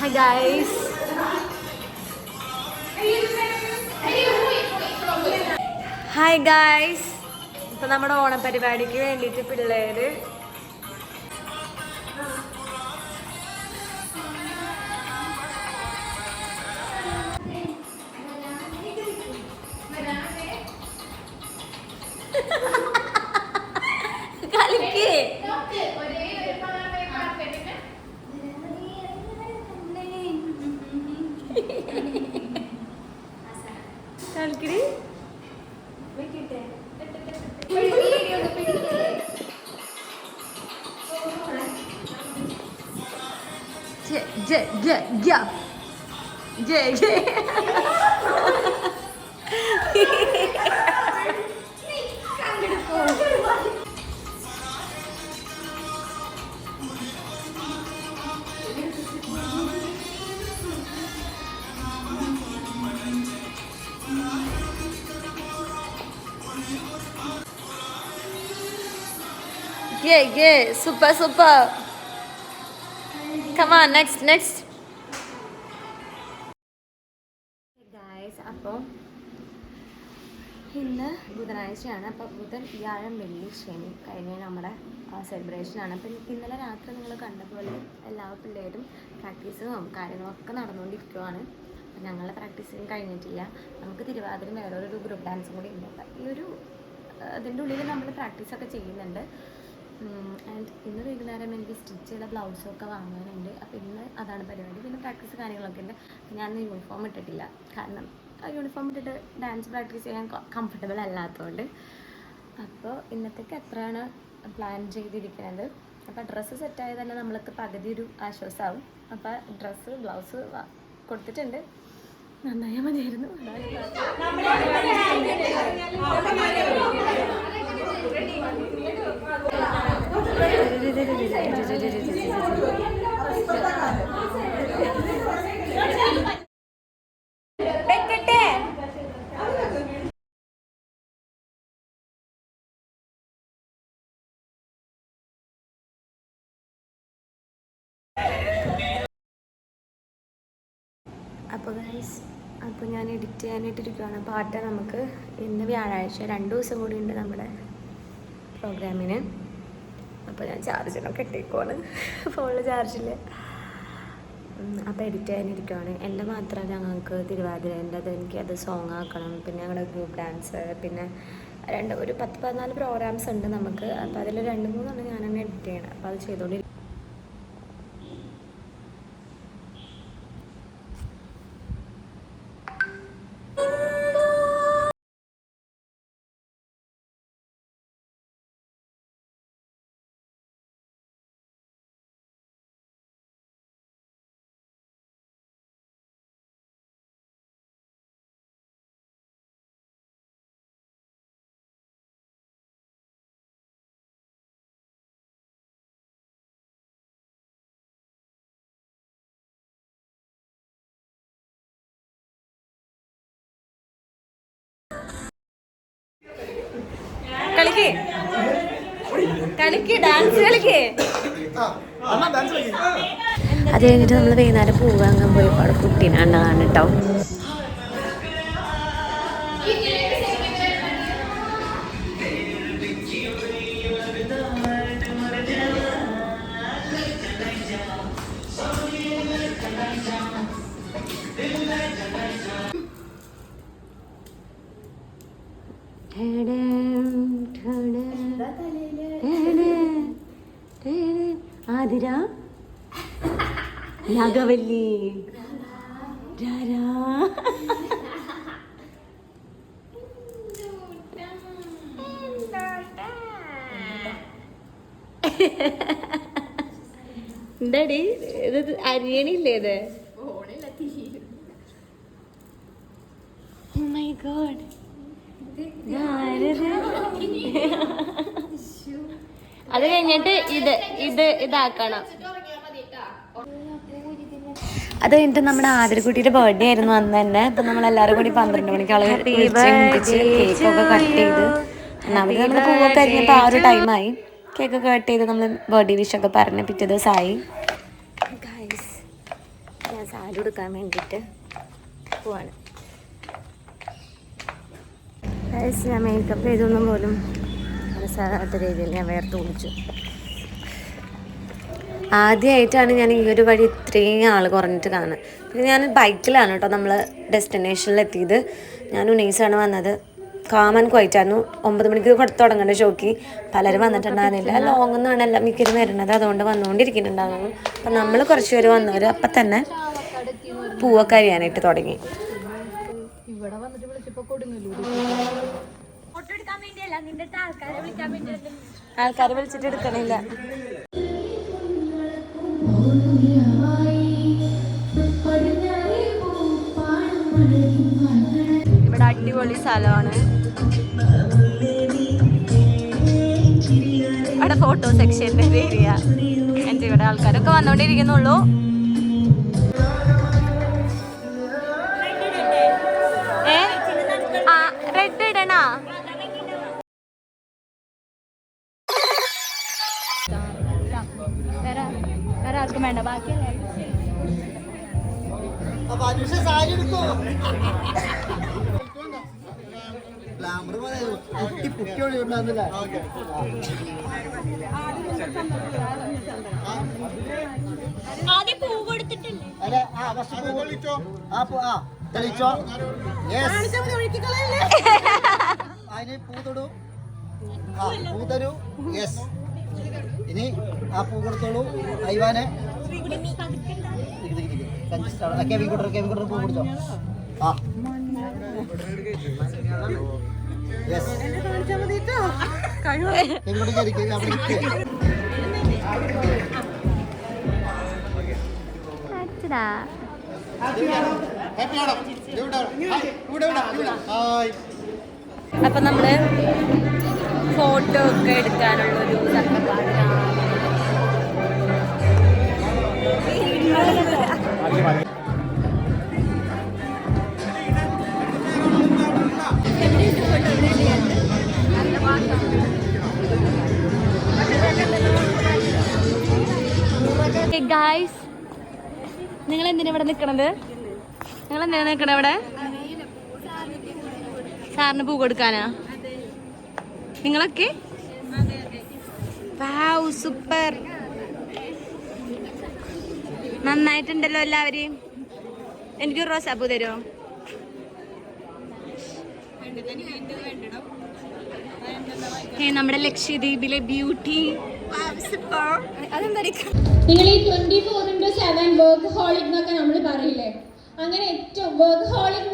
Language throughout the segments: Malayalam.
Hi guys, hi guys. ഇപ്പൊ നമ്മുടെ ഓണപരിപാടിക്ക് വേണ്ടിയിട്ട് പിള്ളേര് കളിക്കേ കളിക്കടി Yeah, super. Come on, next. Guys, അപ്പോൾ ഇന്ന് ബുധനാഴ്ചയാണ്. അപ്പോൾ ബുധൻ, വ്യാഴം, വെള്ളി, ശനി കഴിഞ്ഞ നമ്മുടെ സെലിബ്രേഷനാണ്. അപ്പം ഇന്നലെ രാത്രി നിങ്ങൾ കണ്ട പോലെ എല്ലാ പിള്ളേരും പ്രാക്ടീസും കാര്യങ്ങളൊക്കെ നടന്നുകൊണ്ടിരിക്കുകയാണ്. അപ്പം ഞങ്ങൾ പ്രാക്ടീസിങ് കഴിഞ്ഞിട്ടില്ല. നമുക്ക് തിരുവാതിര വേറൊരു ഗ്രൂപ്പ് ഡാൻസും കൂടി ഉണ്ട്. അപ്പം ഈ ഒരു അതിൻ്റെ ഉള്ളിൽ നമ്മൾ പ്രാക്ടീസൊക്കെ ചെയ്യുന്നുണ്ട്. ആൻഡ് ഇന്ന് വൈകുന്നേരം എനിക്ക് സ്റ്റിച്ച് ചെയ്ത ബ്ലൗസൊക്കെ വാങ്ങാനുണ്ട്. അപ്പോൾ ഇന്ന് അതാണ് പരിപാടി. പിന്നെ പ്രാക്ടീസ് കാര്യങ്ങളൊക്കെ ഉണ്ട്. ഞാൻ യൂണിഫോം ഇട്ടിട്ടില്ല, കാരണം യൂണിഫോം ഇട്ടിട്ട് ഡാൻസ് പ്രാക്ടീസ് ചെയ്യാൻ കംഫർട്ടബിൾ അല്ലാത്തതുകൊണ്ട്. അപ്പോൾ ഇന്നത്തേക്ക് എത്രയാണ് പ്ലാൻ ചെയ്തിരിക്കുന്നത്. അപ്പോൾ ഡ്രസ്സ് സെറ്റായി തന്നെ നമ്മൾക്ക് പകുതി ഒരു ആശ്വാസമാവും. അപ്പോൾ ഡ്രസ്സ് ബ്ലൗസ് കൊടുത്തിട്ടുണ്ട്. നന്നായാൽ മതിയായിരുന്നു. അപ്പോൾ ഗൈസ്, അപ്പോൾ ഞാൻ എഡിറ്റ് ചെയ്യാനായിട്ടിരിക്കുകയാണ് പാട്ട്. നമുക്ക് ഇന്ന് വ്യാഴാഴ്ച 2 ദിവസം കൂടി ഉണ്ട് നമ്മുടെ പ്രോഗ്രാമിന്. അപ്പോൾ ഞാൻ ചാർജിനൊക്കെ ഇട്ടേക്കുവാണ്, ഫോണിൽ ചാർജില്ല. അപ്പോൾ എഡിറ്റ് ചെയ്യാനിരിക്കുകയാണ്. എൻ്റെ മാത്രം ഞങ്ങൾക്ക് തിരുവാതിരേൻ്റെത് എനിക്കത് സോങ് ആക്കണം. പിന്നെ ഞങ്ങളുടെ ഗ്രൂപ്പ് ഡാൻസ്, പിന്നെ ഒരു 10-14 പ്രോഗ്രാംസ് ഉണ്ട് നമുക്ക്. അപ്പോൾ അതിൽ 2-3 ഞാൻ തന്നെ എഡിറ്റ് ചെയ്യണം. അപ്പോൾ അത് ചെയ്തുകൊണ്ടിരിക്കും. കളിക്ക് ഡാൻസ് കളിക്ക്. അത് കഴിഞ്ഞിട്ട് നമ്മൾ വൈകുന്നേരം പോകാൻ പോയപ്പോൾ അവിടെ കുട്ടീനെ കണ്ടതാണ് കേട്ടോ. ആതിര നാഗവല്ലി എന്താടി ഇത് അരിയണില്ലേ? ഇത് Oh my God. അത് കഴിഞ്ഞിട്ട് ഇതാക്കണം. അത് കഴിഞ്ഞിട്ട് നമ്മുടെ ആതിരക്കുട്ടിയുടെ ബർത്ത്ഡേ ആയിരുന്നു അന്ന് തന്നെ. ഇപ്പം നമ്മളെല്ലാവരും കൂടി 12 മണിക്കുള്ള കേക്കൊക്കെ കട്ട് ചെയ്ത് നമ്മൾ പൂവൊക്കെ അരിഞ്ഞപ്പോൾ ആ ഒരു ടൈമായി. കേക്കൊക്കെ കട്ട് ചെയ്ത് നമ്മൾ ബർത്ത്ഡേ വിഷൊക്കെ പറഞ്ഞ് പിറ്റേ ദിവസമായി. സാരി ഉടുക്കാൻ വേണ്ടിയിട്ട് പോവാണ്. ഞാൻ മേക്കപ്പ് ചെയ്തൊന്നും പോലും മനസ്സിലാകാത്ത രീതിയിൽ ഞാൻ വേർത്ത് കുളിച്ചു. ആദ്യമായിട്ടാണ് ഞാൻ ഈ ഒരു വഴി ഇത്രയും ആൾ കുറഞ്ഞിട്ട് കാണുന്നത്. പിന്നെ ഞാൻ ബൈക്കിലാണ് കേട്ടോ നമ്മൾ ഡെസ്റ്റിനേഷനിലെത്തിയത്. ഞാൻ ഉനൈസാണ് വന്നത്. കാമൻ ക്വൈറ്റായിരുന്നു. 9 മണിക്ക് തുടങ്ങേണ്ട ഷോക്ക് പലരും വന്നിട്ടുണ്ടായിരുന്നില്ല. ലോങ് നിന്നാണ് എല്ലാം മിക്കതും വരുന്നത്, അതുകൊണ്ട് വന്നുകൊണ്ടിരിക്കുന്നുണ്ടായിരുന്നു. അപ്പം നമ്മൾ കുറച്ച് പേര് വന്നവർ അപ്പം തന്നെ പൂവൊക്കെ അരിയാനായിട്ട് തുടങ്ങി. ആൾക്കാരെ വിളിച്ചിട്ട് എടുക്കണില്ല. ഇവിടെ അടിപൊളി സ്ഥലമാണ്. അവിടെ ഫോട്ടോ സെക്ഷൻ്റെ ഏരിയ. എൻ്റെ ഇവിടെ ആൾക്കാരൊക്കെ വന്നോണ്ടിരിക്കുന്നുള്ളൂ. റെഡ് ഇടണോ? വേറെ ആർക്കും വേണ്ട. ബാക്കി ആദ്യം പൂ കൊടുത്തിട്ടില്ലേ? അതിന് പൂതൊടു, പൂതരു. യെസ്, ഇനി ആ പൂ കൊടുത്തോളൂ. അയ്വാനെ കെവി കൂട്ടർ പൂ കൊടുത്തോ. ആ യെസ്, അപ്പൊ നമ്മള് ഫോട്ടോ ഒക്കെ എടുക്കാനുള്ളൊരു സംഘപാടിലാണ്. ഗായ്സ്, നിങ്ങൾ എന്തിനാ ഇവിടെ നിൽക്കണത്? നിങ്ങൾ എന്തിനാ നിൽക്കണത് ഇവിടെ? സാറിന് പൂ കൊടുക്കാനാ നിങ്ങളൊക്കെ? വൗ, സൂപ്പർ, നന്നായിട്ടുണ്ടല്ലോ എല്ലാവരെയും. എനിക്കൊരു റോസാപ്പൂ തരുമോ? നമ്മുടെ ലക്ഷദ്വീപിലെ ബ്യൂട്ടി. നിങ്ങൾ ഈ 24/7 വർക്ക് ഹോളിക് എന്നൊക്കെ നമ്മൾ പറയില്ലേ, അങ്ങനെ ഏറ്റവും വർക്ക് ഹോളിക്.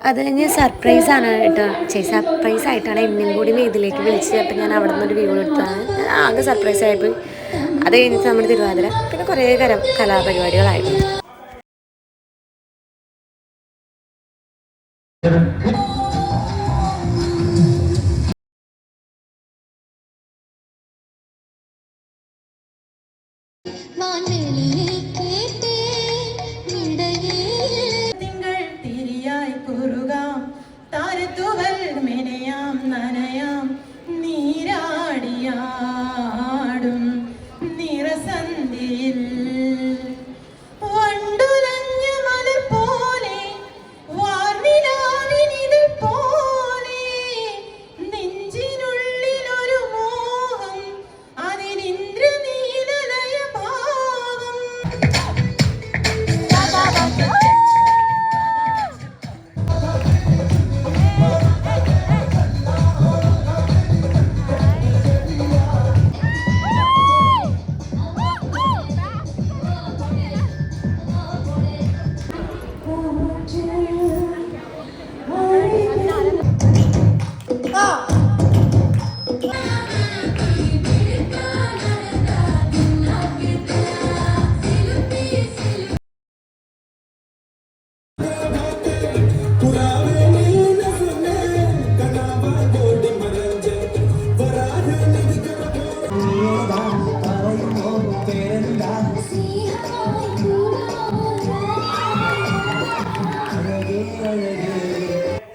അത് കഴിഞ്ഞ് സർപ്രൈസാണ് കേട്ടോ. സർപ്രൈസ് ആയിട്ടാണ് എന്നെയും കൂടി ഇതിലേക്ക് വിളിച്ചത്. അപ്പം ഞാൻ അവിടെ നിന്നൊരു വീഡിയോ എടുത്താണ്. ആകെ സർപ്രൈസ് ആയിപ്പോയി. അത് കഴിഞ്ഞിട്ട് നമ്മുടെ തിരുവാതിര, പിന്നെ കുറേ കലാപരിപാടികളായിരുന്നു.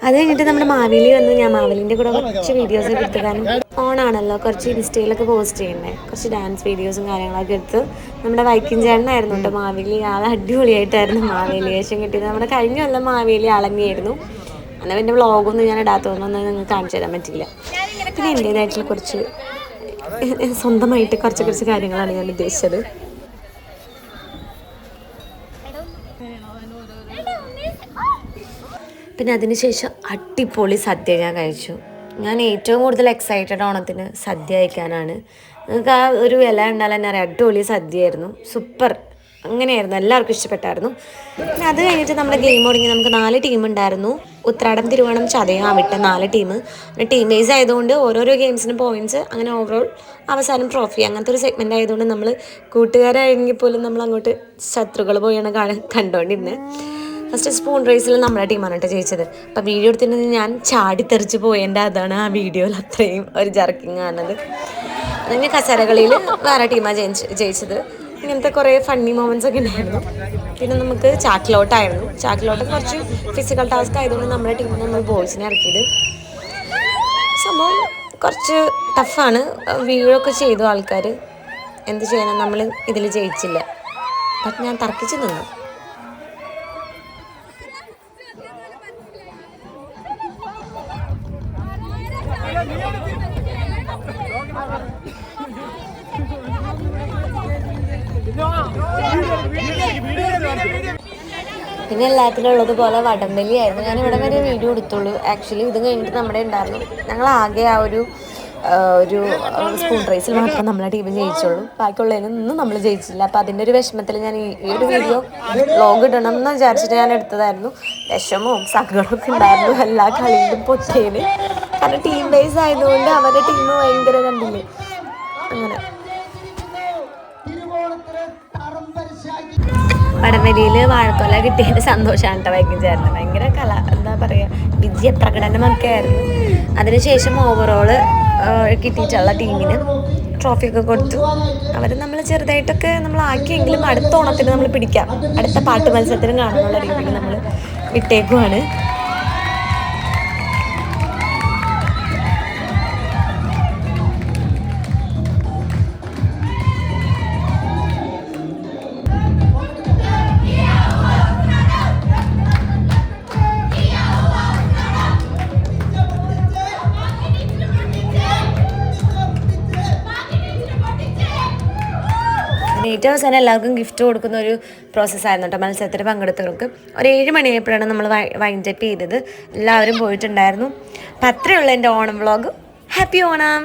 അത് കഴിഞ്ഞിട്ട് നമ്മുടെ മാവേലി വന്ന് ഞാൻ മാവേലിൻ്റെ കൂടെ കുറച്ച് വീഡിയോസ് ഒക്കെ എടുത്ത്, കാരണം ഓണാണല്ലോ, കുറച്ച് ഇൻസ്റ്റയിലൊക്കെ പോസ്റ്റ് ചെയ്യണ്ടേ, കുറച്ച് ഡാൻസ് വീഡിയോസും കാര്യങ്ങളൊക്കെ എടുത്ത്. നമ്മുടെ വൈക്കിൻ ചേട്ടനായിരുന്നു കേട്ടോ മാവേലി. ആൾ അടിപൊളിയായിട്ടായിരുന്നു മാവേലി വേഷം കിട്ടിയത്. നമ്മുടെ കഴിഞ്ഞ കൊല്ലം മാവേലി അളങ്ങിയായിരുന്നു. എന്നാൽ പിന്നെ വ്ളോഗൊന്നും ഞാൻ ഇടാത്തതൊന്നും നിങ്ങൾക്ക് കാണിച്ചു തരാൻ പറ്റില്ല. പിന്നെ എൻ്റേതായിട്ടുള്ള കുറച്ച് സ്വന്തമായിട്ട് കുറച്ച് കാര്യങ്ങളാണ് ഞാൻ ഉദ്ദേശിച്ചത്. പിന്നെ അതിനുശേഷം അടിപൊളി സദ്യ ഞാൻ കഴിച്ചു. ഞാൻ ഏറ്റവും കൂടുതൽ എക്സൈറ്റഡ് ഓണത്തിന് സദ്യ കഴിക്കാനാണ്. നിങ്ങൾക്ക് ആ ഒരു ഇല ഉണ്ടാൽ തന്നെ അറിയാം, അടിപൊളി സദ്യയായിരുന്നു, സൂപ്പർ. അങ്ങനെയായിരുന്നു, എല്ലാവർക്കും ഇഷ്ടപ്പെട്ടായിരുന്നു. പിന്നെ അത് കഴിഞ്ഞിട്ട് നമ്മുടെ ഗെയിം തുടങ്ങി. നമുക്ക് 4 ടീം ഉണ്ടായിരുന്നു. ഉത്രാടം, തിരുവോണം, ചതയം, അവിട്ടം 4 ടീം. ടീം ബേസ് ആയതുകൊണ്ട് ഓരോരോ ഗെയിംസിന് പോയിൻറ്റ്സ്, അങ്ങനെ ഓവറോൾ അവസാനം ട്രോഫി, അങ്ങനത്തെ ഒരു സെഗ്മെൻ്റ് ആയതുകൊണ്ട് നമ്മൾ കൂട്ടുകാരായെങ്കിൽ പോലും നമ്മൾ അങ്ങോട്ട് ശത്രുക്കൾ പോയാണ് കണ്ടുകൊണ്ടിരുന്നത്. ഫസ്റ്റ് സ്പൂൺ റേസിൽ നമ്മുടെ ടീമാണ് കേട്ടോ ജയിച്ചത്. അപ്പം വീഡിയോ എടുത്തിട്ടുണ്ടെങ്കിൽ ഞാൻ ചാടിത്തെറിച്ച് പോയതിൻ്റെ അതാണ് ആ വീഡിയോയിൽ അത്രയും ഒരു ജർക്കിങ് കാണുന്നത്. അതിന് കസേരകളിയിൽ വേറെ ടീമാണ് ജയിച്ചത്. ഇങ്ങനത്തെ കുറേ ഫണ്ണി മൊമെൻറ്റ്സ് ഒക്കെ ഉണ്ടായിരുന്നു. പിന്നെ നമുക്ക് ചാക്കിലോട്ടായിരുന്നു. ചാക്കിലോട്ട് കുറച്ച് ഫിസിക്കൽ ടാസ്ക് ആയതുകൊണ്ട് നമ്മുടെ ടീമിൽ നമ്മൾ ബോയ്സിനെ ഇറക്കിയത്. സംഭവം കുറച്ച് ടഫാണ്. വീഴൊക്കെ ചെയ്തു ആൾക്കാർ. എന്ത് ചെയ്യണം, നമ്മൾ ഇതിൽ ജയിച്ചില്ല. ബട്ട് ഞാൻ തർക്കിച്ച് നിന്നു. പിന്നെ എല്ലാത്തിലും ഉള്ളതുപോലെ വടംവലിയായിരുന്നു. ഞാൻ ഇവിടെ വരെ വീഡിയോ എടുത്തുള്ളൂ. ആക്ച്വലി ഇത് കഴിഞ്ഞിട്ട് നമ്മുടെ ഉണ്ടായിരുന്നു. ഞങ്ങൾ ആകെ ആ ഒരു സ്പൂൺ റേസിൽ മാത്രം നമ്മളെ ടീം ജയിച്ചുള്ളൂ. ബാക്കിയുള്ളതിനൊന്നും നമ്മൾ ജയിച്ചില്ല. അപ്പോൾ അതിൻ്റെ ഒരു വിഷമത്തിൽ ഞാൻ ഈ ഒരു വീഡിയോ വ്ളോഗ് ഇടണം എന്ന് വിചാരിച്ചിട്ട് ഞാൻ എടുത്തതായിരുന്നു. വിഷമവും സങ്കടമൊക്കെ ഉണ്ടായിരുന്നു എല്ലാ കളിയിലും പൊട്ടിയതിന്. കാരണം ടീം ബേസ് ആയതുകൊണ്ട് അവരുടെ ടീം ഭയങ്കര കണ്ടില്ലേ. അങ്ങനെ വടംവലിയിൽ വാഴക്കൊല കിട്ടിയതിൻ്റെ സന്തോഷമാണ് കേട്ടോ വൈകിൻ ചേർന്നത്. ഭയങ്കര എന്താ പറയുക, വിജയപ്രകടനമൊക്കെ ആയിരുന്നു. അതിനുശേഷം ഓവറോള് കിട്ടിയിട്ടുള്ള ടീമിന് ട്രോഫിയൊക്കെ കൊടുത്തു. അവർ നമ്മൾ ചെറുതായിട്ടൊക്കെ നമ്മൾ ആക്കിയെങ്കിലും അടുത്ത ഓണത്തിന് നമ്മൾ പിടിക്കാം, അടുത്ത പാട്ട് മത്സരത്തിന് കാണാനുള്ള രീതിയിൽ നമ്മൾ വിട്ടേക്കുവാണ്. ഏറ്റവും അവസാനം എല്ലാവർക്കും ഗിഫ്റ്റ് കൊടുക്കുന്ന ഒരു പ്രോസസ്സായിരുന്നു കേട്ടോ മത്സരത്തിൽ പങ്കെടുത്തവർക്ക്. ഒരു 7 മണിയായപ്പോഴാണ് നമ്മൾ വൈൻഡപ്പ് ചെയ്തത്. എല്ലാവരും പോയിട്ടുണ്ടായിരുന്നു. അപ്പം അത്രയുള്ള എൻ്റെ ഓണം വ്ളോഗ്. ഹാപ്പി ഓണം.